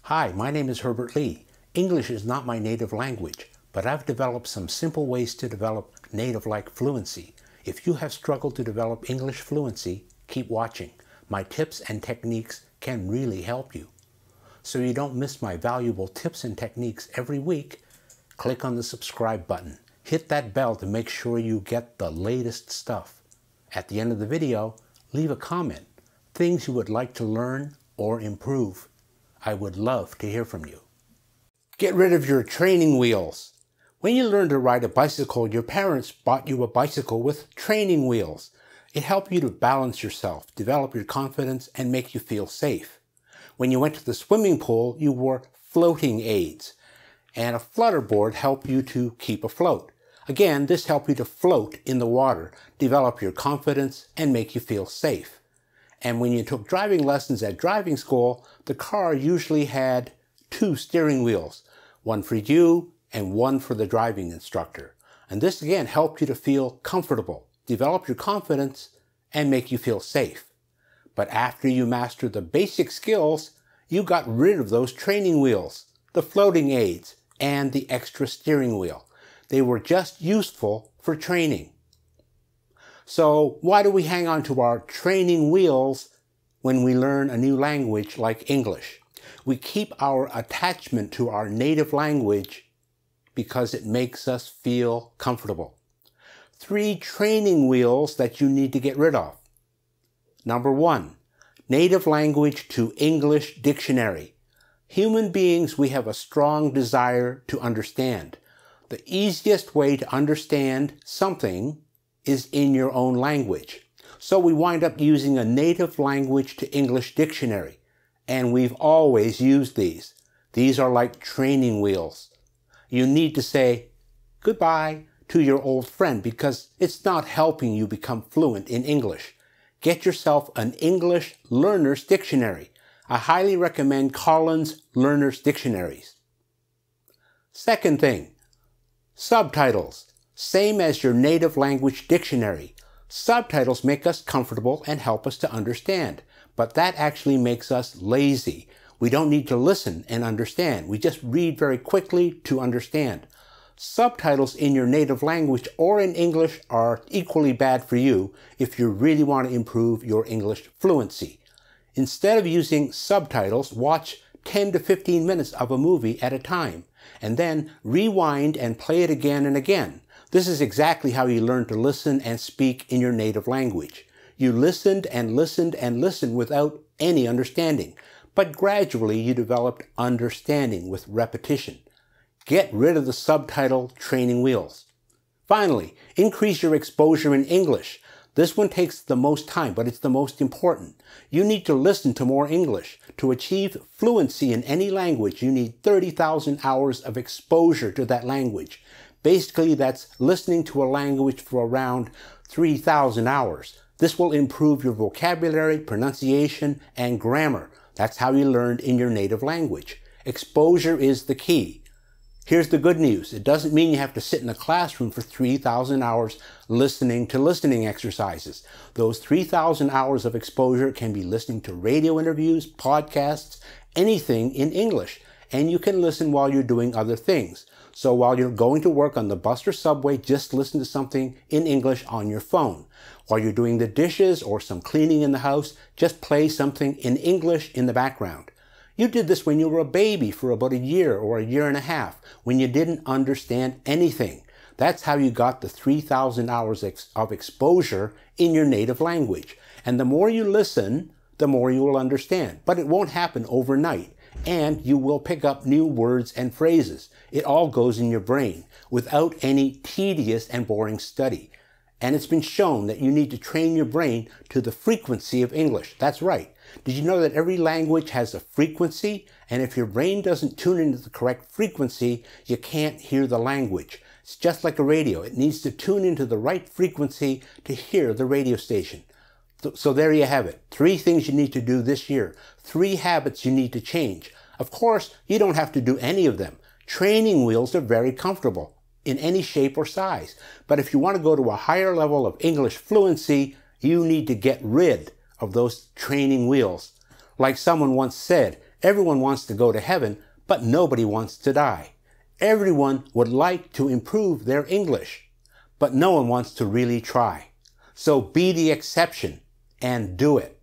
Hi, my name is Herbert Lee. English is not my native language, but I've developed some simple ways to develop native-like fluency. If you have struggled to develop English fluency, keep watching. My tips and techniques can really help you. So you don't miss my valuable tips and techniques every week, click on the subscribe button. Hit that bell to make sure you get the latest stuff. At the end of the video, leave a comment, things you would like to learn or improve. I would love to hear from you. Get rid of your training wheels. When you learned to ride a bicycle, your parents bought you a bicycle with training wheels. It helped you to balance yourself, develop your confidence, and make you feel safe. When you went to the swimming pool, you wore floating aids, and a flutterboard helped you to keep afloat. Again, this helped you to float in the water, develop your confidence, and make you feel safe. And when you took driving lessons at driving school, the car usually had two steering wheels, one for you and one for the driving instructor. And this again helped you to feel comfortable, develop your confidence, and make you feel safe. But after you mastered the basic skills, you got rid of those training wheels, the floating aids, and the extra steering wheel. They were just useful for training. So why do we hang on to our training wheels when we learn a new language like English? We keep our attachment to our native language because it makes us feel comfortable. 3 training wheels that you need to get rid of. Number 1, native language to English dictionary. Human beings, we have a strong desire to understand. The easiest way to understand something is in your own language. So we wind up using a native language to English dictionary. And we've always used these. These are like training wheels. You need to say goodbye to your old friend because it's not helping you become fluent in English. Get yourself an English Learner's Dictionary. I highly recommend Collins Learner's Dictionaries. Second thing, subtitles. Same as your native language dictionary. Subtitles make us comfortable and help us to understand, but that actually makes us lazy. We don't need to listen and understand. We just read very quickly to understand. Subtitles in your native language or in English are equally bad for you if you really want to improve your English fluency. Instead of using subtitles, watch 10 to 15 minutes of a movie at a time, and then rewind and play it again and again. This is exactly how you learn to listen and speak in your native language. You listened and listened and listened without any understanding, but gradually you developed understanding with repetition. Get rid of the subtitle training wheels. Finally, increase your exposure in English. This one takes the most time, but it's the most important. You need to listen to more English. To achieve fluency in any language, you need 30,000 hours of exposure to that language. Basically, that's listening to a language for around 3,000 hours. This will improve your vocabulary, pronunciation, and grammar. That's how you learned in your native language. Exposure is the key. Here's the good news. It doesn't mean you have to sit in a classroom for 3,000 hours listening to listening exercises. Those 3,000 hours of exposure can be listening to radio interviews, podcasts, anything in English. And you can listen while you're doing other things. So while you're going to work on the bus or subway, just listen to something in English on your phone. While you're doing the dishes or some cleaning in the house, just play something in English in the background. You did this when you were a baby for about a year or a year and a half, when you didn't understand anything. That's how you got the 3,000 hours of exposure in your native language. And the more you listen, the more you will understand. But it won't happen overnight. And you will pick up new words and phrases. It all goes in your brain without any tedious and boring study. And it's been shown that you need to train your brain to the frequency of English. That's right. Did you know that every language has a frequency? And if your brain doesn't tune into the correct frequency, you can't hear the language. It's just like a radio. It needs to tune into the right frequency to hear the radio station. So there you have it. 3 things you need to do this year. 3 habits you need to change. Of course, you don't have to do any of them. Training wheels are very comfortable in any shape or size. But if you want to go to a higher level of English fluency, you need to get rid of those training wheels. Like someone once said, Everyone wants to go to heaven, but nobody wants to die. Everyone would like to improve their English, but no one wants to really try. So be the exception and do it.